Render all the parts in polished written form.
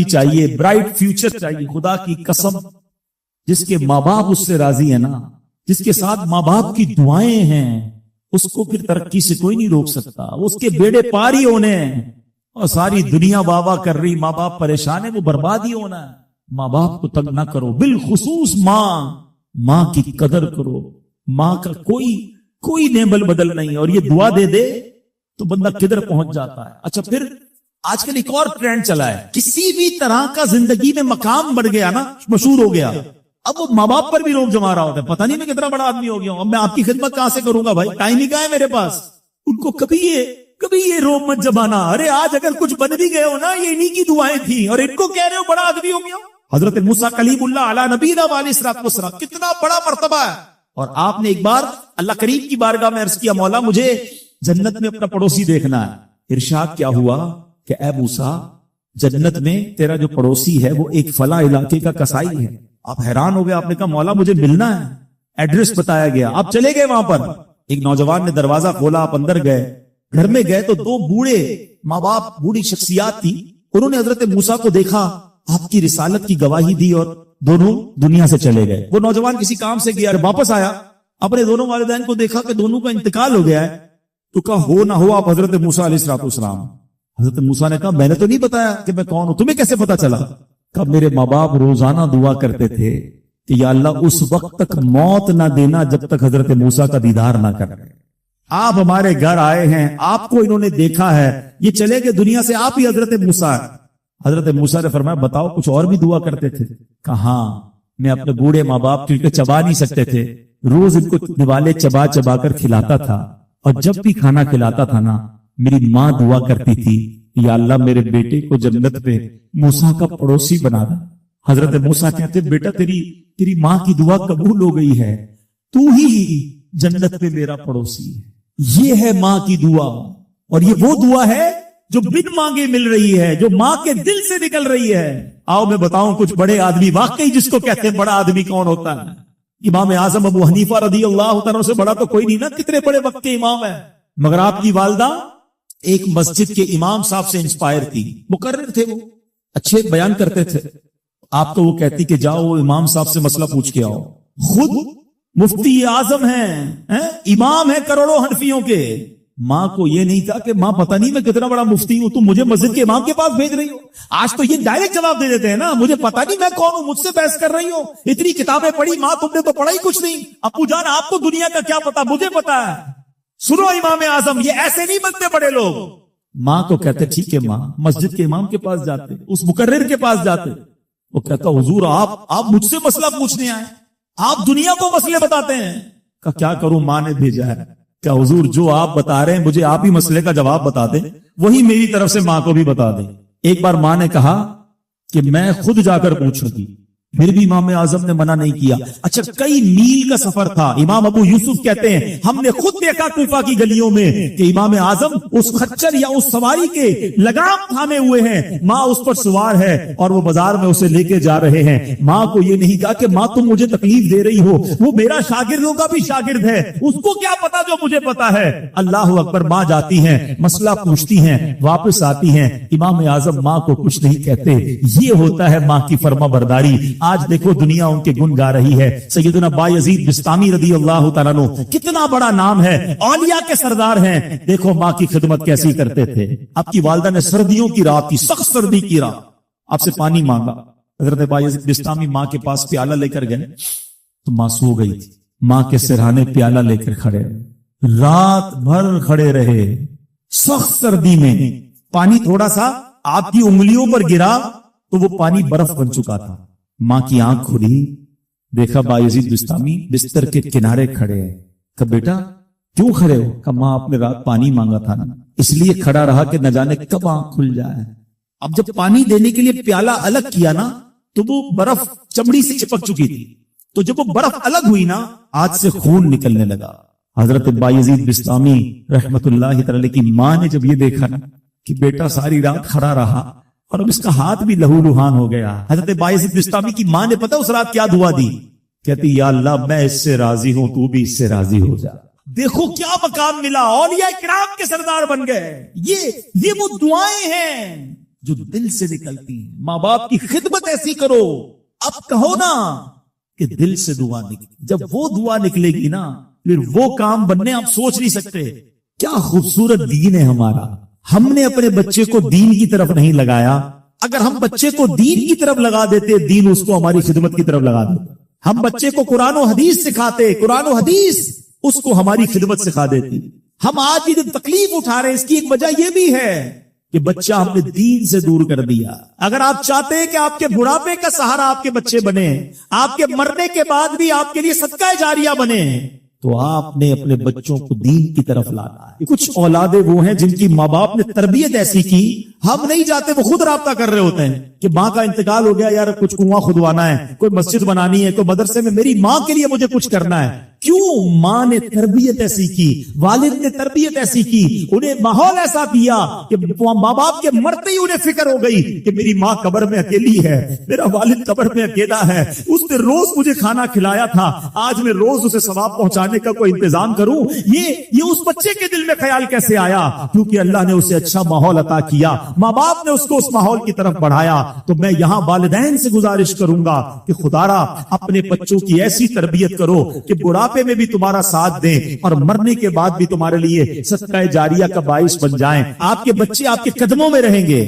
چاہیے, bright future چاہیے. خدا کی قسم, جس کے ماں باپ اس سے راضی ہے نا, جس کے ساتھ ماں باپ کی دعائیں ہیں, اس کو پھر ترقی سے کوئی نہیں روک سکتا. اس کے بیڑے پار ہی ہونے ہیں, اور ساری دنیا واہ واہ کر رہی, ماں باپ پریشان ہے, وہ برباد ہی ہونا ہے. ماں باپ کو تنگ نہ کرو, بالخصوص ماں کی قدر کرو. ماں کا کوئی نیبل بدل نہیں, اور یہ دعا دے دے تو بندہ کدھر پہنچ جاتا ہے. اچھا, پھر آج کل ایک اور ٹرینڈ چلا ہے, کسی بھی طرح کا زندگی میں مقام بڑھ گیا نا, مشہور ہو گیا, اب وہ ماں باپ پر بھی روک جما رہا ہوتا ہے. پتہ نہیں میں کتنا بڑا آدمی ہو گیا ہوں, اب میں آپ کی خدمت کہاں سے کروں گا بھائی, ٹائم ہی کہاں ہے میرے پاس. ان کو کبھی یہ روک مت جمانا. ارے آج اگر کچھ بن بھی گئے ہو نا, یہ انہی کی دعائیں تھیں, اور ان کو کہہ رہے ہو بڑا آدمی ہو گیا. حضرت موسیٰ کلیم اللہ علی نبینا علیہ الصلوۃ والسلام, کتنا بڑا مرتبہ ہے. اور آپ نے ایک بار اللہ کریم کی بارگاہ میں عرض کیا, مولا مجھے جنت میں اپنا پڑوسی دیکھنا ہے. ارشاد کیا ہوا کہ اے موسیٰ, جنت میں تیرا جو پڑوسی ہے وہ ایک فلاں علاقے کا کسائی ہے. آپ حیران ہو گئے, آپ نے کہا مولا مجھے ملنا ہے. ایڈریس بتایا گیا, آپ چلے گئے وہاں پر. ایک نوجوان نے دروازہ کھولا, آپ اندر گئے. گھر میں گئے تو دو بوڑھے ماں باپ, بوڑھی شخصیات تھی. انہوں نے حضرت موسیٰ کو دیکھا, آپ کی رسالت کی گواہی دی, اور دونوں دنیا سے چلے گئے. وہ نوجوان کسی کام سے گیا, واپس آیا, اپنے دونوں والدین کو دیکھا کہ دونوں کا انتقال ہو گیا ہے. تو کہا ہو نہ ہو آپ حضرت موسیٰ علیہ الصلوۃ والسلام. حضرت موسیٰ نے کہا میں نے تو نہیں بتایا کہ میں کون ہوں, تمہیں کیسے پتا چلا؟ کہ میرے ماں باپ روزانہ دعا کرتے تھے کہ یا اللہ اس وقت تک موت نہ دینا جب تک حضرت موسیٰ کا دیدار نہ کر. آپ ہمارے گھر آئے ہیں, آپ کو انہوں نے دیکھا ہے, یہ چلے گئے دنیا سے, آپ ہی حضرت موسیٰ. حضرت موسیٰ نے فرمایا بتاؤ کچھ اور بھی دعا کرتے تھے؟ کہا ہاں, میں اپنے بوڑھے ماں باپ کیونکہ چبا نہیں سکتے تھے, روز ان کو نوالے چبا چبا کر کھلاتا تھا, اور جب بھی کھانا کھلاتا تھا نا, میری ماں دعا کرتی تھی یا اللہ میرے بیٹے کو جنت میں موسیٰ کا پڑوسی بنا دے. حضرت موسیٰ کہتے بیٹا تیری ماں کی دعا قبول ہو گئی ہے, تو ہی جنت میں میرا پڑوسی ہے. یہ ہے ماں کی دعا, اور یہ وہ دعا ہے جو بن مانگے مل رہی ہے, جو ماں کے دل سے نکل رہی ہے. آؤ میں بتاؤں کچھ بڑے آدمی, واقعی جس کو کہتے ہیں بڑا آدمی کون ہوتا ہے. امام اعظم ابو حنیفہ رضی اللہ تعالیٰ سے بڑا تو کوئی نہیں نا, کتنے بڑے وقت کے امام ہیں. مگر آپ کی والدہ ایک مسجد کے امام صاحب سے انسپائر تھی, مقرر تھے, وہ اچھے بیان کرتے تھے. آپ کو وہ کہتی کہ جاؤ امام صاحب سے مسئلہ پوچھ کے آؤ. خود مفتی اعظم ہیں, امام ہیں کروڑوں حنفیوں کے. ماں کو یہ نہیں تھا کہ ماں پتہ نہیں میں کتنا بڑا مفتی ہوں, تم مجھے مسجد کے امام کے پاس بھیج رہی ہو. آج تو یہ ڈائریکٹ جواب دے دیتے ہیں نا, مجھے پتہ نہیں میں کون ہوں, مجھ سے بحث کر رہی ہو, اتنی کتابیں پڑھی, ماں تم نے تو پڑھا ہی کچھ نہیں. ابو جان آپ کو دنیا کا کیا پتا, مجھے پتا ہے. سنو امام اعظم, یہ ایسے نہیں بنتے بڑے لوگ. ماں کو کہتے ٹھیک ہے ماں, مسجد کے امام کے پاس جاتے, اس مقرر کے پاس جاتے. وہ کہتا حضور آپ مجھ سے مسئلہ پوچھنے آئے, آپ دنیا کو مسئلے بتاتے ہیں. کہ کیا کروں, ماں نے بھیجا ہے. کیا حضور جو آپ بتا رہے ہیں مجھے آپ ہی مسئلے کا جواب بتا دیں, وہی میری طرف سے ماں کو بھی بتا دیں. ایک بار ماں نے کہا کہ میں خود جا کر پوچھوں گی, پھر بھی امام اعظم نے منع نہیں کیا. اچھا کئی میل کا سفر تھا. امام ابو یوسف کہتے ہیں ہم نے خود دیکھا کوفہ کی گلیوں میں کہ امام اعظم اس خچر یا اس سواری کے لگام تھامے ہوئے ہیں, ماں اس پر سوار ہے اور وہ بازار میں اسے لے کے جا رہے ہیں. ماں کو یہ نہیں کہا کہ ماں تم مجھے تکلیف دے رہی ہو, وہ میرا شاگردوں کا بھی شاگرد ہے, اس کو کیا پتا جو مجھے پتا ہے. اللہ اکبر. ماں جاتی ہیں, مسئلہ پوچھتی ہیں, واپس آتی ہیں. امام اعظم ماں کو کچھ نہیں کہتے. یہ ہوتا ہے ماں کی فرما برداری. آج دیکھو دنیا ان کے گن گا رہی ہے. سیدنا بایزید بستامی رضی اللہ تعالیٰ عنہ, کتنا بڑا نام ہے, اولیاء کے سردار ہیں. دیکھو ماں کی خدمت کیسی کرتے تھے. آپ کی والدہ نے سردیوں کی رات تھی, سخت سردی کی رات, آپ سے پانی مانگا. حضرت بایزید بستامی ماں کے پاس پیالہ لے کر گئے تو ماں سو گئی تھی. ماں کے سرہانے پیالہ لے کر کھڑے, رات بھر کھڑے رہے. سخت سردی میں پانی تھوڑا سا آپ کی انگلیوں پر گرا تو وہ پانی برف بن چکا تھا. ماں کی آنکھ کھلی, دیکھا بایزید بستامی بستر کے کنارے کھڑے ہیں. کہ بیٹا کیوں کھڑے ہو؟ کہ ماں آپ نے رات پانی مانگا تھا نا, اس لیے کھڑا رہا کہ نہ جانے کب آنکھ کھل جائے. اب جب پانی دینے کے لیے پیالہ الگ کیا نا تو وہ برف چمڑی سے چپک چکی تھی, تو جب وہ برف الگ ہوئی نا ہاتھ سے خون نکلنے لگا. حضرت بایزید بستامی رحمت اللہ تعالی کی ماں نے جب یہ دیکھا نا کہ بیٹا ساری رات کھڑا رہا اور اب اس کا ہاتھ بھی لہو لہان ہو گیا, حضرت بایزید بستامی کی ماں نے پتہ اس رات کیا دعا دی؟ کہتی یا اللہ میں اس سے راضی ہوں, تو بھی اس سے راضی ہو جا. دیکھو کیا مقام ملا, اولیاء کرام کے سردار بن گئے. یہ وہ دعائیں ہیں جو دل سے نکلتی ہیں. ماں باپ کی خدمت ایسی کرو. اب کہو نا کہ دل سے دعا نکلے. جب وہ دعا نکلے گی نا پھر وہ کام بننے آپ سوچ نہیں سکتے. کیا خوبصورت دین ہے ہمارا. ہم نے اپنے بچے کو دین کی طرف نہیں لگایا. اگر ہم بچے کو دین کی طرف لگا دیتے, دین اس کو ہماری خدمت کی طرف لگا دیتا. ہم بچے کو قرآن و حدیث سکھاتے, قرآن و حدیث اس کو ہماری خدمت سکھا دیتی. ہم آج یہ تکلیف اٹھا رہے ہیں, اس کی ایک وجہ یہ بھی ہے کہ بچہ ہم نے دین سے دور کر دیا. اگر آپ چاہتے ہیں کہ آپ کے بڑھاپے کا سہارا آپ کے بچے بنے, آپ کے مرنے کے بعد بھی آپ کے لیے صدقہ جاریہ بنے, تو آپ نے اپنے بچوں کو دین کی طرف لانا ہے. کچھ اولادیں وہ ہیں جن کی ماں باپ نے تربیت ایسی کی, ہم نہیں جاتے, وہ خود رابطہ کر رہے ہوتے ہیں کہ ماں کا انتقال ہو گیا, یار کچھ کنواں کھدوانا ہے, کوئی مسجد بنانی ہے, کوئی مدرسے میں میری ماں کے لیے مجھے کچھ کرنا ہے. کیوں؟ ماں نے تربیت ایسی کی, والد نے تربیت ایسی کی, انہیں ماحول ایسا دیا کہ ماں باپ کے مرتے ہی انہیں فکر ہو گئی کہ میری ماں قبر میں اکیلی ہے, میرا والد قبر میں اکیلا ہے, اس نے روز مجھے کھانا کھلایا تھا, آج میں روز اسے ثواب پہنچانے کا کوئی انتظام کروں. یہ اس بچے کے دل میں خیال کیسے آیا؟ کیونکہ اللہ نے اسے اچھا ماحول عطا کیا, ماں باپ نے اس کو اس ماحول کی طرف بڑھایا. تو میں یہاں والدین سے گزارش کروں گا کہ خدارا اپنے بچوں کی ایسی تربیت کرو کہ بڑھاپے میں بھی تمہارا ساتھ دیں اور مرنے کے بعد بھی تمہارے لیے صدقہ جاریہ کا باعث بن جائیں. آپ کے بچے آپ کے قدموں میں رہیں گے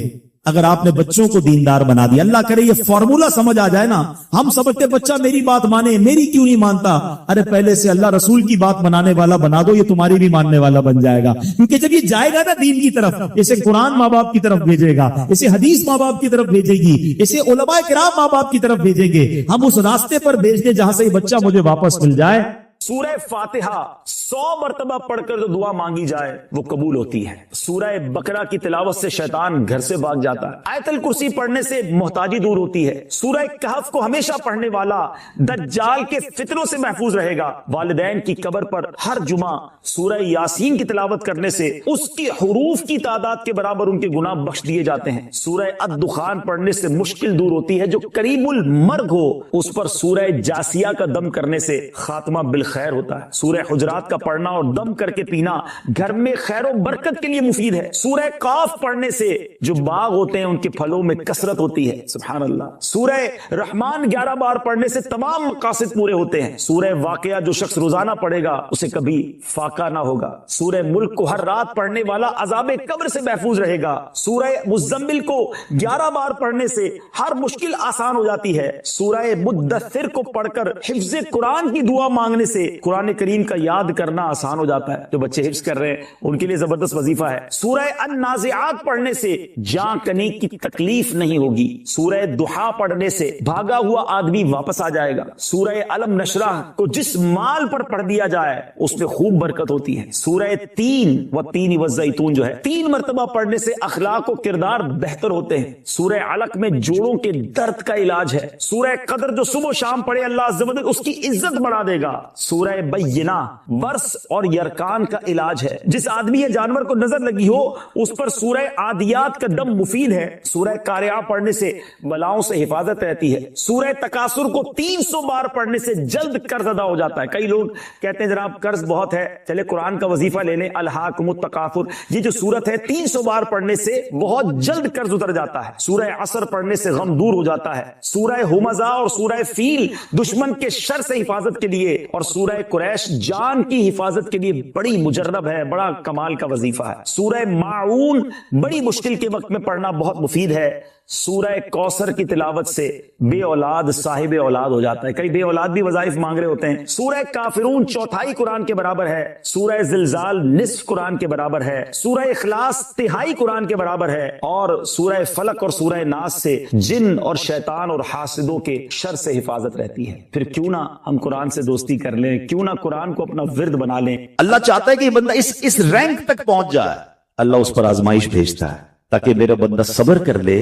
اگر آپ نے بچوں کو دیندار بنا دیا. اللہ کرے یہ فارمولا سمجھ آ جائے نا. ہم سمجھتے بچہ میری بات مانے, میری کیوں نہیں مانتا. ارے پہلے سے اللہ رسول کی بات منانے والا بنا دو, یہ تمہاری بھی ماننے والا بن جائے گا. کیونکہ جب یہ جائے گا نا دین کی طرف, اسے قرآن ماں باپ کی طرف بھیجے گا, اسے حدیث ماں باپ کی طرف بھیجے گی, اسے علماء کرام ماں باپ کی طرف بھیجیں گے. ہم اس راستے پر بھیج دیں جہاں سے یہ بچہ مجھے واپس مل جائے. سورہ فاتحہ 100 مرتبہ پڑھ کر جو دعا مانگی جائے وہ قبول ہوتی ہے. سورہ بقرہ کی تلاوت سے شیطان گھر سے بھاگ جاتا ہے. آیت الکرسی پڑھنے سے محتاجی دور ہوتی ہے. سورہ کہف کو ہمیشہ پڑھنے والا دجال کے فتنوں سے محفوظ رہے گا. والدین کی قبر پر ہر جمعہ سورہ یاسین کی تلاوت کرنے سے اس کی حروف کی تعداد کے برابر ان کے گناہ بخش دیے جاتے ہیں. سورہ الدخان پڑھنے سے مشکل دور ہوتی ہے. جو قریب المرگ ہو اس پر سورہ جاسیہ کا دم کرنے سے خاتمہ بالخیر ہوتا ہے. سورہ حجرات کا پڑھنا اور دم کر کے پینا گھر میں خیر و برکت کے لیے مفید ہے. سورہ قاف پڑھنے سے جو باغ ہوتے ہیں ان کے پھلوں میں کثرت ہوتی ہے. سبحان اللہ. سورہ رحمان 11 بار پڑھنے سے تمام مقاصد پورے ہوتے ہیں. سورہ واقعہ جو شخص روزانہ پڑھے گا اسے کبھی فاقہ نہ ہوگا. سورہ ملک کو ہر رات پڑھنے والا عذاب قبر سے محفوظ رہے گا. سورہ مزمل کو 11 بار پڑھنے سے ہر مشکل آسان ہو جاتی ہے. سورہ مدثر کو پڑھ کر حفظ قرآن کی دعا مانگنے سے قرآن کریم کا یاد کرنا آسان ہو جاتا ہے. جو بچے حفظ کر رہے ہیں ان کے لیے زبردست وظیفہ ہے. سورہ النازعات پڑھنے سے جاں کنی کی تکلیف نہیں ہوگی. سورہ دحا پڑھنے سے بھاگا ہوا آدمی واپس آ جائے گا. سورہ علم نشرح کو جس مال پر پڑھ دیا جائے اس میں خوب برکت ہوتی ہے. سورہ تین والتین والزیتون جو ہے 3 مرتبہ پڑھنے سے اخلاق و کردار بہتر ہوتے ہیں. سورہ علق میں جوڑوں کے درد کا علاج ہے. سورہ قدر جو صبح و شام پڑھے اللہ عز و جل اس کی عزت بڑھا دے گا. سورہ بینہ ورس اور یرکان کا علاج ہے. جس آدمی یا جانور کو نظر لگی ہو اس پر سورہ عادیات کا دم مفید ہے. سورہ قارعہ پڑھنے سے بلاؤں سے حفاظت رہتی ہے. سورہ تکاثر کو 300 بار پڑھنے سے جلد قرض ادا ہو جاتا ہے. کئی لوگ کہتے ہیں جناب قرض بہت ہے, چلے قرآن کا وظیفہ لے لیں الہاکم التکاثر. یہ جو سورت ہے 300 بار پڑھنے سے بہت جلد قرض اتر جاتا ہے. سورہ عصر پڑھنے سے غم دور ہو جاتا ہے. سورہ ہمزہ اور سورہ فیل دشمن کے شر سے حفاظت کے لیے اور سورہ قریش جان کی حفاظت کے لیے بڑی مجرب ہے, بڑا کمال کا وظیفہ ہے. سورہ ماعون بڑی مشکل کے وقت میں پڑھنا بہت مفید ہے. سورہ کوثر کی تلاوت سے بے اولاد صاحب اولاد ہو جاتا ہے. کئی بے اولاد بھی وظائف مانگ رہے ہوتے ہیں. سورہ کافرون 1/4 قرآن کے برابر ہے. سورہ زلزال نصف قرآن کے برابر ہے. سورہ اخلاص 1/3 قرآن کے برابر ہے. اور سورہ فلق اور سورہ ناس سے جن اور شیطان اور حاسدوں کے شر سے حفاظت رہتی ہے. پھر کیوں نہ ہم قرآن سے دوستی کر لیں, کیوں نہ قرآن کو اپنا ورد بنا لیں. اللہ چاہتا ہے کہ یہ بندہ اس رینک تک پہنچ جائے. اللہ اس پر آزمائش بھیجتا ہے تاکہ میرا بندہ صبر کر لے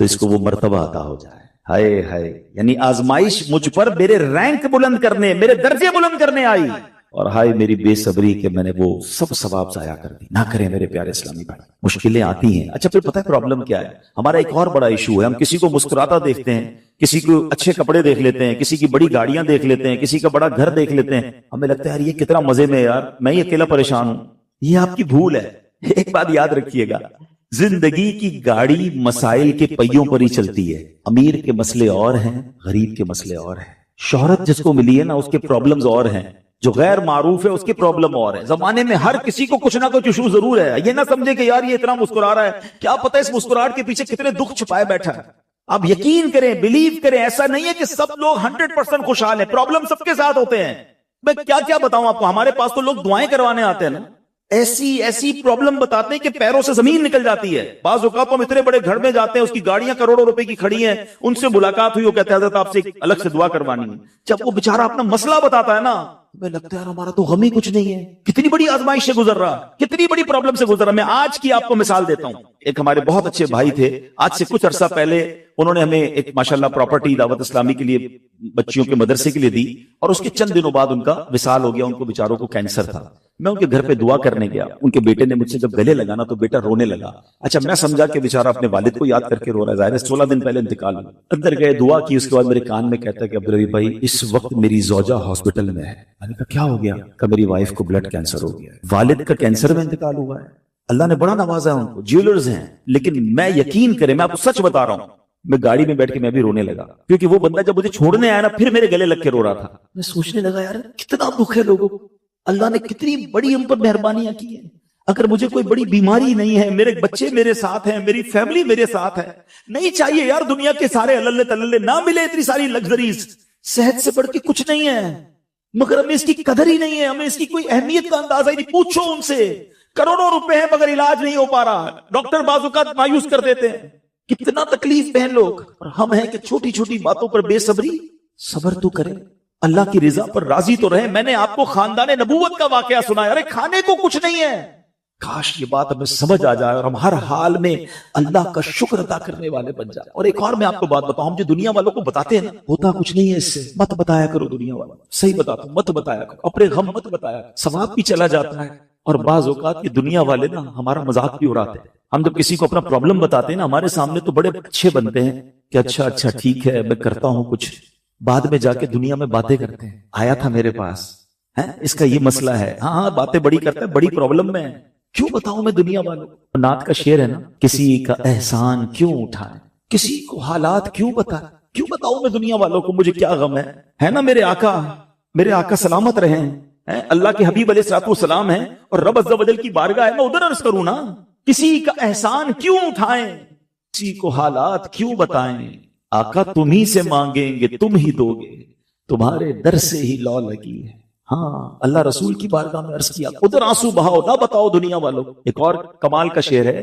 تو اس کو وہ مرتبہ عطا ہو جائے. ہائے ہائے, یعنی آزمائش مجھ پر میرے رینک بلند کرنے, میرے درجے بلند کرنے آئی, اور ہائے میری بے صبری کہ میں نے وہ سب ثواب ضائع کر دی. نہ کریں میرے پیارے اسلامی بھائی, مشکلیں آتی ہیں. اچھا پھر پتہ ہے پرابلم کیا ہے ہمارا؟ ایک اور بڑا ایشو ہے, ہم کسی کو مسکراتا دیکھتے ہیں, کسی کو اچھے کپڑے دیکھ لیتے ہیں, کسی کی بڑی گاڑیاں دیکھ لیتے ہیں, کسی کا بڑا گھر دیکھ لیتے ہیں, ہمیں لگتا ہے یار یہ کتنا مزے میں, یار میں ہی اکیلا پریشان ہوں. یہ آپ کی بھول ہے. ایک بات یاد رکھیے گا, زندگی کی گاڑی مسائل کے پہیوں پر ہی چلتی ہے. امیر کے مسئلے اور ہیں, غریب کے مسئلے اور ہیں. شہرت جس کو ملی ہے نا, اس کے پرابلمز اور ہیں. جو غیر معروف ہے اس کی پرابلم اور ہے. زمانے میں ہر کسی کو کچھ نہ کچھ ایشو ضرور ہے. یہ نہ سمجھے کہ یار یہ اتنا مسکرا رہا ہے, کیا پتہ اس مسکراہٹ کے پیچھے کتنے دکھ چھپائے بیٹھا ہے. آپ یقین کریں, بلیو کریں, ایسا نہیں ہے کہ سب لوگ 100% خوشحال ہیں. پرابلم سب کے ساتھ ہوتے ہیں. میں کیا کیا بتاؤں آپ کو, ہمارے پاس تو لوگ دعائیں کروانے آتے ہیں نا, ایسی پرابلم بتاتے ہیں کہ پیروں سے زمین نکل جاتی ہے. بعض اوقات ہم اتنے بڑے گھر میں جاتے ہیں, اس کی گاڑیاں کروڑوں روپے کی کھڑی ہیں, ان سے ملاقات ہوئی, وہ کہتے ہیں حضرت آپ سے الگ سے دعا کروانی ہے. جب وہ بیچارہ اپنا مسئلہ بتاتا ہے نا, ہمیں لگتا ہے ہمارا تو غم ہی کچھ نہیں ہے. کتنی بڑی آزمائش سے گزر رہا, کتنی بڑی پرابلم سے گزر رہا. میں آج کی آپ کو مثال دیتا ہوں. ایک ہمارے بہت اچھے بھائی تھے, آج سے کچھ عرصہ پہلے انہوں نے ہمیں ایک ماشاءاللہ پراپرٹی دعوت اسلامی کے لیے بچیوں کے مدرسے کے لیے دی, اور اس کے چند دنوں بعد ان کا وصال ہو گیا. ان کو بیچاروں کو کینسر تھا. میں ان کے گھر پہ دعا کرنے گیا. ان کے بیٹے نے مجھ سے جب گلے لگا نا تو بیٹا رونے لگا. اچھا میں سمجھا کہ بیچارہ اپنے والد کو یاد کر کے رو رہا ہے, ظاہر ہے 16 دن پہلے انتقال ہوا. اندر گئے, دعا کی, اس کے بعد میرے کان میں کہتا ہے کہ عبدالرحیم بھائی اس وقت میری زوجہ ہاسپٹل میں ہے. میں نے کہا کیا ہو گیا؟ کہ میری وائف کو بلڈ کینسر ہو گیا. والد کا کینسر میں انتقال ہوا ہے. اللہ نے بڑا نوازا ان کو, جیولرز ہیں. لیکن میں یقین کریں, میں آپ کو سچ بتا رہا ہوں, میں گاڑی میں بیٹھ کے میں بھی رونے لگا, کیونکہ وہ بندہ جب مجھے چھوڑنے آیا نا پھر میرے گلے لگ کے رو رہا تھا. میں سوچنے لگا یار کتنا دکھ ہے لوگوں کو, اللہ نے کتنی بڑی ہم پر مہربانیاں کی ہیں. اگر مجھے کوئی بڑی بیماری نہیں ہے, میرے بچے میرے ساتھ ہیں, میری فیملی میرے ساتھ ہے, نہیں چاہیے یار دنیا کے سارے اللہ تللے نہ ملے اتنی ساری لگژریز, صحت سے بڑھ کے کچھ نہیں ہے, مگر ہمیں اس کی قدر ہی نہیں ہے, ہمیں اس کی کوئی اہمیت کا اندازہ ہی نہیں. پوچھو ان سے, کروڑوں روپے ہیں مگر علاج نہیں ہو پا رہا, ڈاکٹر بعض اوقات مایوس کر دیتے ہیں. کتنا تکلیف میں ہیں لوگ, اور ہم ہیں کہ چھوٹی چھوٹی باتوں پر بے صبری. صبر تو کریں, اللہ کی رضا پر راضی تو رہیں. میں نے آپ کو خاندان نبوت کا واقعہ سنایا, ارے کھانے کو کچھ نہیں ہے. کاش یہ بات ہمیں سمجھ آ جائے اور ہم ہر حال میں اللہ کا شکر ادا کرنے والے بن جائیں. اور ایک اور میں آپ کو بات بتاؤں, ہم جو دنیا والوں کو بتاتے ہیں نا ہوتا کچھ نہیں ہے اس سے, مت بتایا کرو دنیا والوں, صحیح بتاتا ہوں, مت بتایا کرو, اپنے غم مت بتایا کرو, ثواب بھی چلا جاتا ہے. اور بعض اوقات یہ دنیا والے نا ہمارا مذاق بھی اڑاتے ہیں. ہم جب کسی کو اپنا پرابلم بتاتے ہیں نا ہمارے سامنے تو بڑے اچھے بنتے ہیں کہ اچھا ٹھیک ہے میں کرتا ہوں کچھ, بعد میں جا کے دنیا میں باتیں کرتے ہیں, آیا تھا میرے پاس, اس کا یہ مسئلہ ہے, ہاں باتیں بڑی کرتا ہے, بڑی پرابلم میں ہے. کیوں بتاؤں میں دنیا والوں. نعت کا شعر ہے نا, کسی کا احسان کیوں اٹھائے, کسی کو حالات کیوں بتائے, کیوں بتاؤں میں دنیا والوں کو مجھے کیا غم ہے نا. میرے آقا سلامت رہیں, اللہ کے حبیب علیہ الصلوۃ والسلام ہیں, اور رب عز و جل کی بارگاہ ہے, میں ادھر عرض کروں نا. کسی کا احسان کیوں اٹھائیں, کسی کو حالات کیوں بتائیں, آقا تم ہی سے مانگیں گے تم ہی دو گے, تمہارے در سے ہی لو لگی ہے. ہاں اللہ رسول کی بارگاہ میں عرض کیا, ادھر آنسو بہاؤ, نہ بتاؤ دنیا والوں. ایک اور کمال کا شعر ہے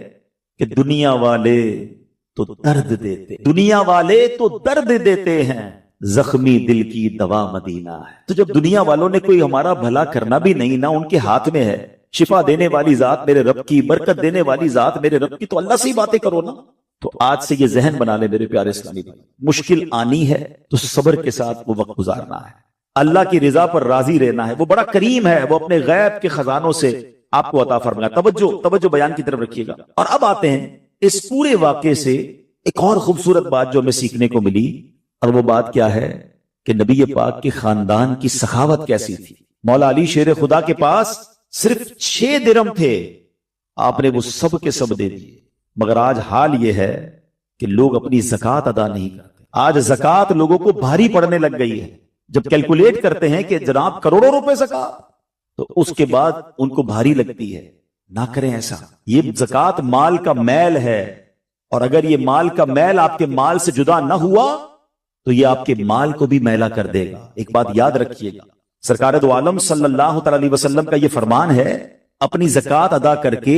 کہ دنیا والے تو درد دیتے, دنیا والے تو درد دیتے ہیں, زخمی دل کی دوا مدینہ ہے. تو جب دنیا والوں نے کوئی ہمارا بھلا کرنا بھی نہیں نا ان کے ہاتھ میں ہے, شفا دینے والی ذات میرے رب کی, برکت دینے والی ذات میرے رب کی, تو اللہ سے ہی باتیں کرو نا. تو آج سے یہ ذہن بنا لے میرے پیارے اسلامی بھائی, مشکل آنی ہے تو صبر کے ساتھ وہ وقت گزارنا ہے, اللہ کی رضا پر راضی رہنا ہے. وہ بڑا کریم ہے, وہ اپنے غیب کے خزانوں سے آپ کو عطا فرمائے. توجہ بیان کی طرف رکھیے گا. اور اب آتے ہیں اس پورے واقعے سے ایک اور خوبصورت بات جو ہمیں سیکھنے کو ملی, اور وہ بات کیا ہے کہ نبی پاک کے خاندان کی سخاوت کیسی تھی. مولا علی شیر خدا کے پاس صرف 6 درہم تھے, آپ نے وہ سب کے سب دے دیے. مگر آج حال یہ ہے کہ لوگ اپنی زکوٰۃ ادا نہیں کرتے. آج زکوٰۃ لوگوں کو بھاری پڑنے لگ گئی ہے. جب کیلکولیٹ کرتے ہیں کہ جناب کروڑوں روپے زکوٰۃ, تو اس کے بعد ان کو بھاری لگتی ہے. نہ کریں ایسا, یہ زکوٰۃ مال کا میل ہے, اور اگر یہ مال کا میل آپ کے مال سے جدا نہ ہوا تو یہ آپ کے مال کو بھی میلا کر دے گا. ایک بات یاد رکھیے گا, سرکار دو عالم صلی اللہ تعالی علیہ وسلم کا یہ فرمان ہے, اپنی زکوٰۃ ادا کر کے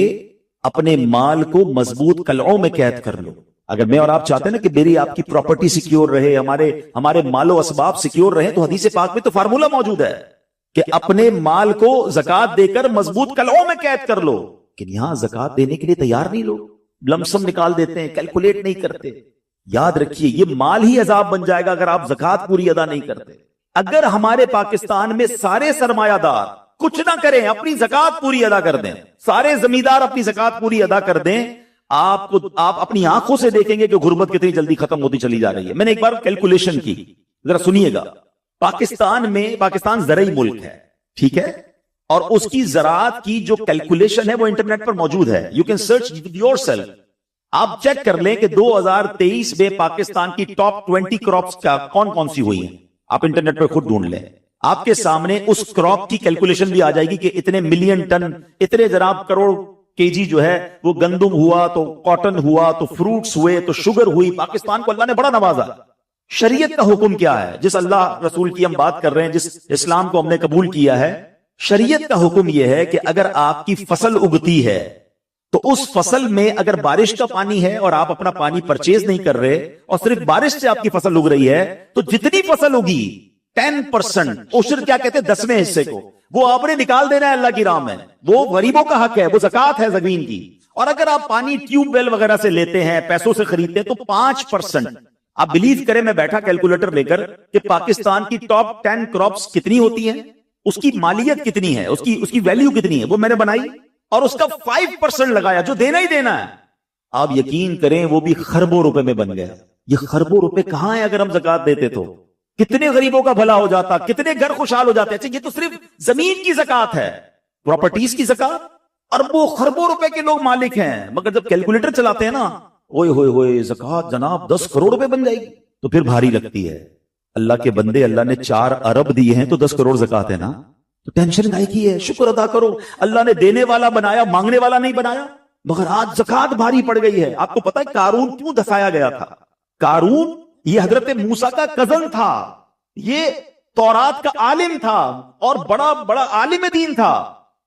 اپنے مال کو مضبوط قلعوں میں قید کر لو. اگر میں اور آپ چاہتے ہیں نا کہ میری آپ کی پراپرٹی سیکیور رہے, ہمارے مال و اسباب سیکیور رہے, تو حدیث پاک میں تو فارمولہ موجود ہے کہ اپنے مال کو زکوٰۃ دے کر مضبوط قلعوں میں قید کر لو. لیکن یہاں زکوٰۃ دینے کے لیے تیار نہیں لوگ, لمسم نکال دیتے ہیں, کیلکولیٹ نہیں کرتے. یاد رکھیے یہ مال ہی عذاب بن جائے گا اگر آپ زکوٰۃ پوری ادا نہیں کرتے. اگر ہمارے پاکستان میں سارے سرمایہ دار کچھ نہ کریں, اپنی زکوٰۃ پوری ادا کر دیں, سارے زمیندار اپنی زکوٰۃ پوری ادا کر دیں, آپ اپنی آنکھوں سے دیکھیں گے کہ غربت کتنی جلدی ختم ہوتی چلی جا رہی ہے. میں نے ایک بار کیلکولیشن کی, ذرا سنیے گا. پاکستان زرعی ملک ہے, ٹھیک ہے, اور اس کی زراعت کی جو کیلکولیشن ہے وہ انٹرنیٹ پر موجود ہے. You can search your self. آپ چیک کر لیں کہ 2023 میں پاکستان کی ٹاپ 20 کراپس کون کون سی ہوئی ہیں. آپ انٹرنیٹ پر خود ڈھونڈ لیں, آپ کے سامنے اس کراپ کی کیلکولیشن بھی آ جائے گی کہ اتنے ملین ٹن, اتنے جناب کروڑ کے جی جو ہے وہ گندم ہوا, تو کاٹن ہوا, تو فروٹس ہوئے, تو شوگر ہوئی. پاکستان کو اللہ نے بڑا نوازا. شریعت کا حکم کیا ہے؟ جس اللہ رسول کی ہم بات کر رہے ہیں, جس اسلام کو ہم نے قبول کیا ہے, شریعت کا حکم یہ ہے کہ اگر آپ کی فصل اگتی ہے تو اس فصل میں اگر بارش کا پانی ہے اور آپ اپنا پانی پرچیز نہیں کر رہے اور صرف بارش سے آپ کی فصل اگ رہی ہے, تو جتنی فصل اگی 10% عشر کیا کہتے ہیں 10ویں حصے کو, وہ آپ نے نکال دینا ہے اللہ کی راہ میں. وہ غریبوں کا حق ہے, وہ زکات ہے زمین کی. اور اگر آپ پانی ٹیوب ویل وغیرہ سے لیتے ہیں, پیسوں سے خریدتے ہیں, تو 5%. آپ بلیو کریں, میں بیٹھا کیلکولیٹر لے کر کہ پاکستان کی ٹاپ 10 کراپس کتنی ہوتی ہیں, اس کی مالیت کتنی ہے, اس کی ویلیو کتنی ہے, وہ میں نے بنائی اور اس کا 5% لگایا جو دینا ہی دینا ہے. آپ یقین کریں وہ بھی خربوں روپے میں بن گیا. یہ خربوں روپے کہاں ہیں اگر ہم زکات دیتے تو؟ کتنے غریبوں کا بھلا ہو جاتا, کتنے گھر خوشحال ہو جاتے. اچھا یہ تو صرف زمین کی زکات ہے, پراپرٹیز کی زکات, اربوں خربوں روپے کے لوگ مالک ہیں. مگر جب کیلکولیٹر چلاتے ہیں نا, اوئے ہوئے ہوئے زکات جناب 10 کروڑ روپے بن جائے گی, تو پھر بھاری لگتی ہے. اللہ کے بندے, اللہ نے 4 ارب دیے ہیں تو 10 کروڑ زکات ہے نا, تو ٹینشن کائے کی ہے؟ شکر ادا کرو. اللہ نے دینے والا بنایا, مانگنے والا نہیں بنایا. مگر آج زکات بھاری پڑ گئی ہے. آپ کو پتا ہے قارون کیوں دسایا گیا تھا؟ قارون یہ حضرت موسیٰ کا کزن تھا, یہ تورات کا عالم تھا اور بڑا عالم دین تھا.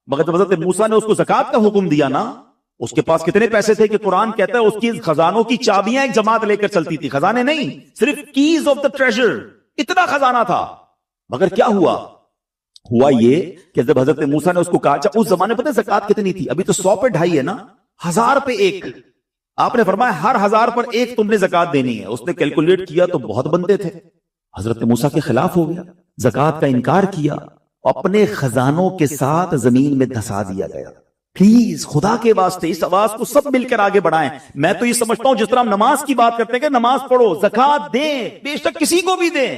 مگر جب حضرت موسیٰ نے اس کو زکات کا حکم دیا نا, اس کے پاس کتنے پیسے تھے کہ قرآن کہتا ہے اس کی خزانوں کی چابیاں ایک جماعت لے کر چلتی تھی. خزانے نہیں, صرف کیز آف دا ٹریجر, اتنا خزانہ تھا. مگر کیا ہوا یہ کہ جب حضرت موسیٰ نے اس کو کہا, اس زمانے پتہ زکات کتنی تھی؟ ابھی تو 100 پہ 2.5 ہے نا, 1000 پہ 1. آپ نے فرمایا ہر 1000 پر 1 تم نے زکات دینی ہے. اس نے کیلکولیٹ کیا تو بہت بندے تھے. حضرت موسیٰ کے خلاف ہو گیا, زکات کا انکار کیا, اپنے خزانوں کے ساتھ زمین میں دھسا دیا گیا. پلیز خدا کے واسطے اس آواز کو سب مل کر آگے بڑھائیں. میں تو یہ سمجھتا ہوں جس طرح ہم نماز کی بات کرتے ہیں کہ نماز پڑھو, زکات دیں, بے شک کسی کو بھی دیں,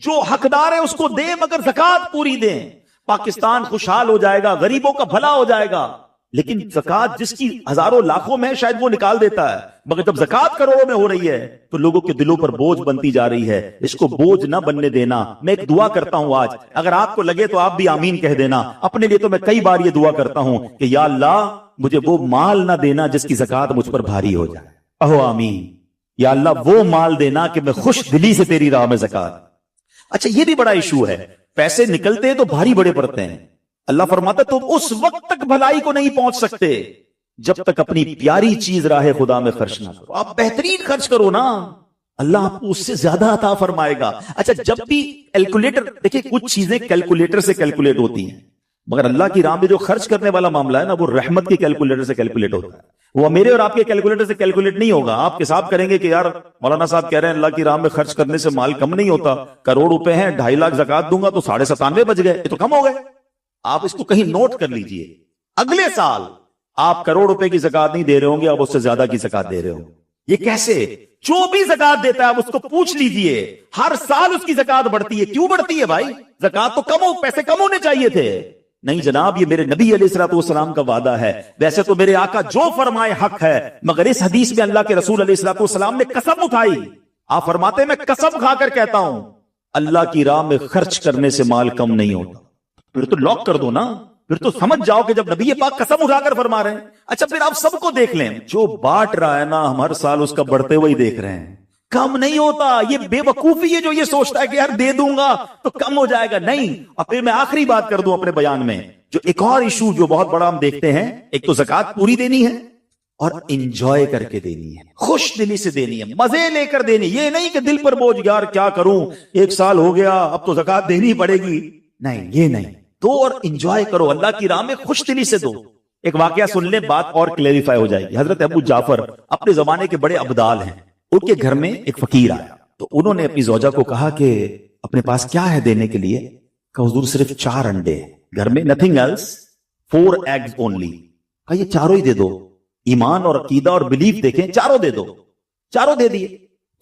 جو حقدار ہے اس کو دیں, مگر زکات پوری دیں. پاکستان خوشحال ہو جائے گا, غریبوں کا بھلا ہو جائے گا. لیکن زکات جس کی ہزاروں لاکھوں میں شاید وہ نکال دیتا ہے, مگر جب زکات کروڑوں میں ہو رہی ہے تو لوگوں کے دلوں پر بوجھ بنتی جا رہی ہے. اس کو بوجھ نہ بننے دینا. میں ایک دعا کرتا ہوں آج, اگر آپ کو لگے تو آپ بھی آمین کہہ دینا. اپنے لیے تو میں کئی بار یہ دعا کرتا ہوں کہ یا اللہ مجھے وہ مال نہ دینا جس کی زکات مجھ پر بھاری ہو جائے. اہو آمین. یا اللہ وہ مال دینا کہ میں خوش دلی سے تیری راہ میں زکات. اچھا یہ بھی بڑا ایشو ہے, پیسے نکلتے ہیں تو بھاری بڑے پڑتے ہیں. اللہ فرماتا تم اس وقت تک بھلائی کو نہیں پہنچ سکتے جب تک اپنی پیاری چیز راہ خدا میں خرچ نہ کرو. آپ بہترین خرچ کرو نا, اللہ آپ کو اس سے زیادہ عطا فرمائے گا. اچھا جب بھی کیلکولیٹر دیکھیں, کچھ چیزیں کیلکولیٹر سے کیلکولیٹ ہوتی ہیں, مگر اللہ کی راہ میں جو خرچ کرنے والا معاملہ ہے نا, وہ رحمت کے کیلکولیٹر سے کیلکولیٹ ہوتا ہے. وہ میرے اور آپ کے کیلکولیٹر سے کیلکولیٹ نہیں ہوگا. آپ حساب کریں گے کہ یار مولانا صاحب کہہ رہے ہیں اللہ کی راہ میں خرچ کرنے سے مال کم نہیں ہوتا, کروڑ روپے ہیں 2.5 لاکھ زکات دوں گا تو 97.5 بچ گئے, یہ تو کم ہو گئے. آپ اس کو کہیں نوٹ کر لیجئے, اگلے سال آپ کروڑ روپے کی زکات نہیں دے رہے ہوں گے, آپ اس سے زیادہ کی زکات دے رہے ہوں. یہ کیسے؟ جو بھی زکات دیتا ہے آپ اس کو پوچھ لیجئے, ہر سال اس کی زکات بڑھتی ہے. کیوں بڑھتی ہے بھائی؟ زکات تو کم ہو, پیسے کم ہونے چاہیے تھے. نہیں جناب, یہ میرے نبی علیہ الصلوۃ والسلام کا وعدہ ہے. ویسے تو میرے آقا جو فرمائے حق ہے, مگر اس حدیث میں اللہ کے رسول علیہ الصلوۃ والسلام نے قسم اٹھائی. آپ فرماتے ہیں میں قسم کھا کر کہتا ہوں اللہ کی راہ میں خرچ کرنے سے مال کم نہیں ہوتا. پھر تو لاک کر دو نا, پھر تو سمجھ جاؤ کہ جب نبی پاک قسم اٹھا کر فرما رہے ہیں. اچھا پھر آپ سب کو دیکھ لیں, جو بانٹ رہا ہے نا ہم ہر سال اس کا بڑھتے ہوئے دیکھ رہے ہیں, کم نہیں ہوتا. یہ بے وقوفی ہے جو یہ سوچتا ہے کہ یار دے دوں گا تو کم ہو جائے گا. نہیں. اور پھر میں آخری بات کر دوں اپنے بیان میں, جو ایک اور ایشو جو بہت بڑا ہم دیکھتے ہیں, ایک تو زکات پوری دینی ہے اور انجوائے کر کے دینی ہے, خوش دلی سے دینی ہے, مزے لے کر دینی. یہ نہیں کہ دل پر بوجھ, یار کیا کروں 1 سال ہو گیا اب تو زکات دینی پڑے گی. نہیں, یہ نہیں. دو اور انجوائے کرو, اللہ کی راہ میں خوش دلی سے دو. ایک واقعہ سن لیں, بات اور کلیریفائی ہو جائے گی. حضرت ابو جعفر اپنے زمانے کے بڑے ابدال ہیں. ان کے گھر میں ایک فقیر آیا, تو انہوں نے اپنی زوجہ کو کہا کہ اپنے پاس کیا ہے دینے کے لیے؟ کہ حضور صرف 4 انڈے گھر میں, nothing else, 4 eggs only. کہا یہ 4 ہی دے دو. ایمان اور عقیدہ اور بلیف دیکھیں, 4 دے دو. 4 دے دیے.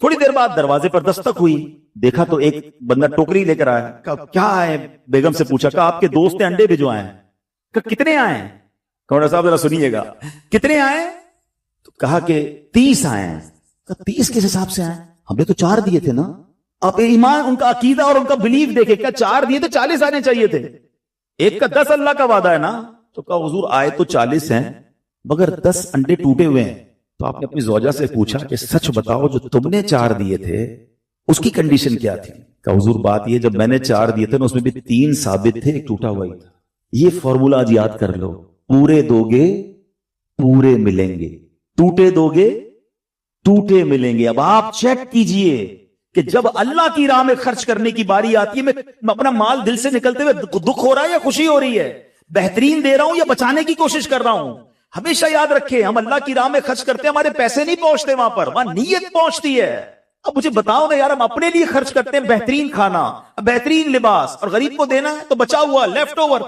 تھوڑی دیر بعد دروازے پر دستک ہوئی, دیکھا تو ایک بندہ ٹوکری لے کر آیا. کہا کیا ہے؟ بیگم سے پوچھا. کہا آپ کے دوست نے انڈے بھجوائے ہیں. کتنے آئے؟ کمرہ صاحب ذرا سنیے گا، کتنے آئے؟ تو کہا کہ 30 آئے ہیں۔ 30 کس حساب سے آئے؟ ہم نے تو 4 دیے تھے نا۔ اب ایمان، ان کا عقیدہ اور ان کا بلیف دیکھے، کیا 4 دیے تو 40 آنے چاہیے تھے؟ ایک کا 10 اللہ کا وعدہ ہے نا۔ تو کہا حضور آئے تو 40 ہیں مگر 10 انڈے ٹوٹے ہوئے ہیں۔ تو آپ نے اپنی زوجہ سے پوچھا کہ سچ بتاؤ، جو تم نے 4 دیے تھے اس کی کنڈیشن کیا تھی؟ کہ حضور بات یہ، جب میں نے 4 دیے تھے نا، اس میں بھی 3 ثابت تھے، ایک ٹوٹا ہوا ہی تھا۔ یہ فارمولہ آج یاد کر لو، پورے دو گے پورے ملیں گے، ٹوٹے دو گے ٹوٹے ملیں گے۔ اب آپ چیک کیجئے کہ جب اللہ کی راہ میں خرچ کرنے کی باری آتی ہے، میں اپنا مال دل سے نکلتے ہوئے دکھ ہو رہا ہے یا خوشی ہو رہی ہے، بہترین دے رہا ہوں یا بچانے کی کوشش کر رہا ہوں؟ ہمیشہ یاد رکھیں، ہم اللہ کی راہ میں خرچ کرتے ہیں، ہمارے پیسے نہیں پہنچتے وہاں پر، وہاں نیت پہنچتی ہے۔ اب مجھے بتاؤ نا یار، ہم اپنے لیے خرچ کرتے ہیں بہترین کھانا، بہترین لباس، اور غریب کو دینا ہے تو بچا ہوا لیفٹ اوور۔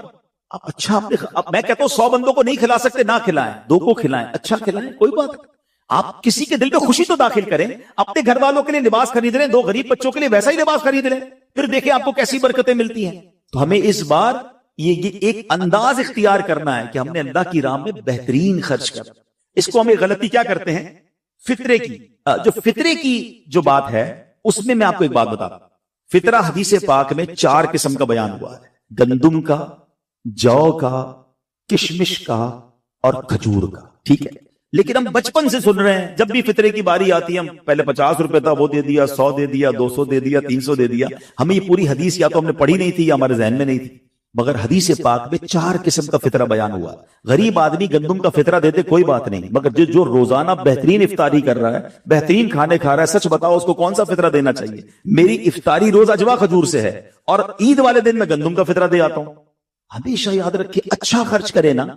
اب اچھا، اب میں کہتا ہوں 100 بندوں کو نہیں کھلا سکتے، نہ کھلائیں، 2 کو کھلائیں، اچھا کھلائیں، کوئی بات نہیں۔ آپ کسی کے دل میں خوشی تو داخل کریں، اپنے گھر والوں کے لیے لباس خرید لیں، 2 غریب بچوں کے لیے ویسا ہی لباس خرید لیں، پھر دیکھیں آپ کو کیسی برکتیں ملتی ہیں۔ تو ہمیں اس بار یہ ایک انداز اختیار کرنا ہے کہ ہم نے اللہ کی راہ میں بہترین خرچ کر۔ اس کو ہمیں غلطی کیا کرتے ہیں؟ فطرے کی، جو فطرے کی جو بات ہے اس میں آپ کو ایک بات بتاتا ہوں۔ فطرہ حدیث پاک میں 4 قسم کا بیان ہوا ہے، گندم کا، جو کا، کشمش کا اور کھجور کا، ٹھیک ہے؟ لیکن ہم بچپن سے سن رہے ہیں، جب بھی فطرے کی باری آتی ہے، ہم پہلے 50 روپے تھا وہ دے دیا، 100 دے دیا، 200 دے دیا، 300 دے دیا۔ ہمیں یہ پوری حدیث یا تو ہم نے پڑھی نہیں تھی یا ہمارے ذہن میں نہیں تھی، مگر حدیث پاک میں 4 قسم کا فطرہ بیان ہوا۔ غریب آدمی گندم کا فطرہ دیتے کوئی بات نہیں، مگر جو روزانہ بہترین افطاری کر رہا ہے، بہترین کھانے کھا رہا ہے، سچ بتاؤ اس کو کون سا فطرہ دینا چاہیے؟ میری افطاری روز اجوا کھجور سے ہے اور عید والے دن میں گندم کا فطرہ دے آتا ہوں۔ ہمیشہ یاد رکھے، اچھا خرچ کرے نا۔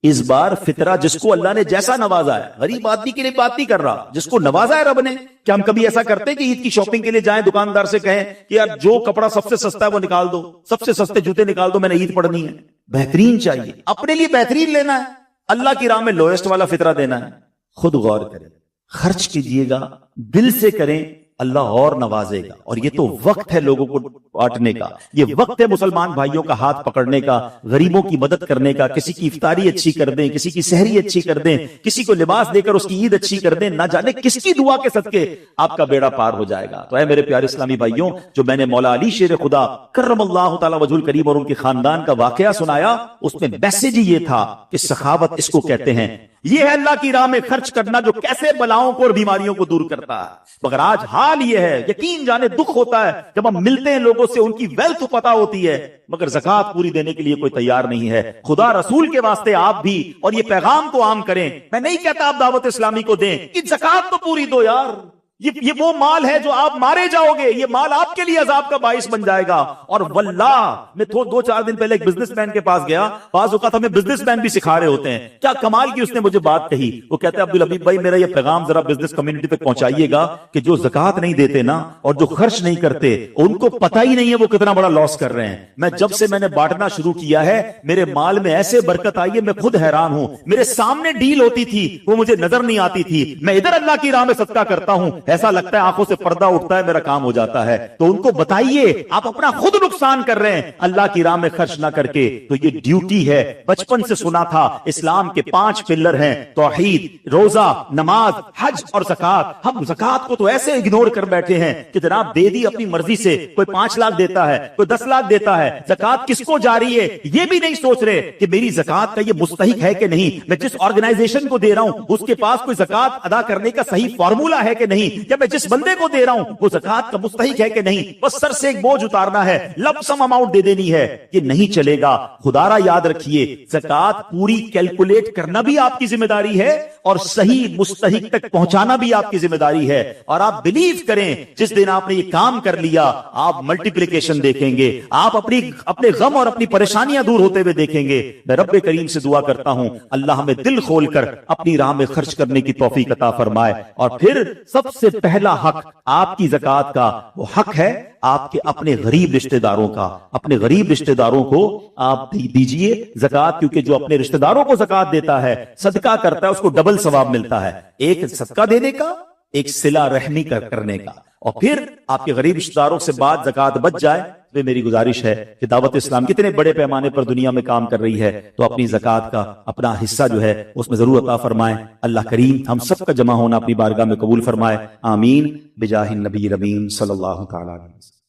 اس بار فطرہ جس کو اللہ نے جیسا نوازا ہے، غریب آدمی کے لیے بات نہیں کر رہا، جس کو نوازا ہے رب نے۔ کیا ہم کبھی ایسا کرتے ہیں کہ عید کی شاپنگ کے لیے جائیں، دکاندار سے کہیں کہ یار جو کپڑا سب سے سستا ہے وہ نکال دو، سب سے سستے جوتے نکال دو، میں نے عید پڑھنی ہے؟ بہترین چاہیے، اپنے لیے بہترین لینا ہے، اللہ کی راہ میں لوئسٹ والا فطرہ دینا ہے۔ خود غور کریں، خرچ کیجئے گا، دل سے کریں، اللہ اور نوازے گا۔ اور یہ تو وقت ہے لوگوں کو بانٹنے کا، یہ وقت ہے مسلمان بھائیوں کا ہاتھ پکڑنے کا، غریبوں کی مدد کرنے کا، کسی کی افطاری اچھی کر دیں، کسی کی سحری اچھی کر دیں، کسی کو لباس دے کر اس کی عید اچھی کر دیں، نہ جانے کس کی دعا کے صدقے آپ کا بیڑا پار ہو جائے گا۔ تو اے میرے پیارے اسلامی بھائیوں، جو میں نے مولا علی شیر خدا کرم اللہ تعالی وجہ الکریم اور ان کے خاندان کا واقعہ سنایا، اس میں میسج ہی یہ تھا کہ سخاوت اس کو کہتے ہیں۔ یہ ہے اللہ کی راہ میں خرچ کرنا جو کیسے بلاؤں کو اور بیماریوں کو دور کرتا ہے۔ مگر آج حال یہ ہے، یقین جانے دکھ ہوتا ہے جب ہم ملتے ہیں لوگوں سے، ان کی ویلتھ پتہ ہوتی ہے مگر زکوٰۃ پوری دینے کے لیے کوئی تیار نہیں ہے۔ خدا رسول کے واسطے آپ بھی اور یہ پیغام کو عام کریں۔ میں نہیں کہتا آپ دعوت اسلامی کو دیں، کہ زکوٰۃ تو پوری دو یار، یہ وہ مال ہے جو آپ مارے جاؤ گے، یہ مال آپ کے لیے عذاب کا باعث بن جائے گا۔ اور واللہ میں 2-4 دن پہلے ایک بزنس مین کے پاس گیا، بعض اوقات ہمیں بزنس مین بھی سکھا رہے ہوتے ہیں، کیا کمال کی اس نے مجھے بات کہی۔ وہ کہتے ہیں عبدالحبیب بھائی میرا یہ پیغام ذرا بزنس کمیونٹی تک پہنچائیے گا کہ جو زکوٰۃ نہیں دیتے نا اور جو خرچ نہیں کرتے، ان کو پتہ ہی نہیں ہے وہ کتنا بڑا لاس کر رہے ہیں۔ میں جب سے میں نے بانٹنا شروع کیا ہے، میرے مال میں ایسے برکت آئی ہے، میں خود حیران ہوں۔ میرے سامنے ڈیل ہوتی تھی، وہ مجھے نظر نہیں آتی تھی، میں ادھر اللہ کی راہ میں صدقہ کرتا ہوں، ایسا لگتا ہے آنکھوں سے پردہ اٹھتا ہے، میرا کام ہو جاتا ہے۔ تو ان کو بتائیے آپ اپنا خود نقصان کر رہے ہیں اللہ کی راہ میں خرچ نہ کر کے۔ تو یہ ڈیوٹی ہے، بچپن سے سنا تھا اسلام کے 5 پلر ہیں، توحید، روزہ، نماز، حج اور زکوٰۃ۔ ہم زکوٰۃ کو تو ایسے اگنور کر بیٹھے ہیں کہ جناب دے دی اپنی مرضی سے، کوئی 5 لاکھ دیتا ہے، کوئی 10 لاکھ دیتا ہے، زکوٰۃ کس کو جاری ہے یہ بھی نہیں سوچ رہے کہ میری زکوٰۃ کا یہ مستحق ہے کہ نہیں، میں جس آرگنائزیشن کو دے رہا ہوں اس کے پاس کوئی زکوٰۃ ادا کرنے کا صحیح فارمولا ہے کہ نہیں، یا میں جس بندے کو دے رہا ہوں وہ زکوٰۃ کا مستحق ہے کہ نہیں، بس سر سے ایک بوجھ اتارنا ہے، لب سم اماؤنٹ دے دینی ہے، یہ نہیں چلے گا۔ خدارا یاد رکھیے، زکوٰۃ پوری کیلکولیٹ کرنا بھی آپ کی ذمہ داری ہے اور صحیح مستحق تک پہنچانا بھی آپ کی ذمہ داری ہے۔ اور آپ بلیو کریں، جس دن آپ نے یہ کام کر لیا آپ ملٹیپلیکیشن دیکھیں گے، آپ اپنے غم اور اپنی پریشانیاں دور ہوتے ہوئے دیکھیں گے۔ میں رب کریم سے دعا کرتا ہوں اللہ ہمیں دل کھول کر اپنی راہ میں خرچ کرنے کی توفیق عطا فرمائے۔ اور پھر سب سے پہلا حق آپ کی زکوٰۃ کا وہ حق ہے آپ کے اپنے غریب رشتہ داروں کا۔ اپنے غریب رشتہ داروں کو آپ دیجئے زکوٰۃ، کیونکہ جو اپنے رشتہ داروں کو زکوٰۃ دیتا ہے، صدقہ کرتا ہے، اس کو ڈبل ثواب ملتا ہے، ایک صدقہ دینے کا، ایک صلہ رحمی کرنے کا۔ اور پھر آپ کے غریب رشتہ داروں سے بعد زکوٰۃ بچ جائے تو میری گزارش ہے کہ دعوت اسلام کتنے بڑے پیمانے پر دنیا میں کام کر رہی ہے، تو اپنی زکوٰۃ کا اپنا حصہ جو ہے اس میں ضرور عطا فرمائیں۔ اللہ کریم ہم سب کا جمع ہونا اپنی بارگاہ میں قبول فرمائے، آمین بجاہ النبی الامین صلی اللہ تعالی علیہ وسلم۔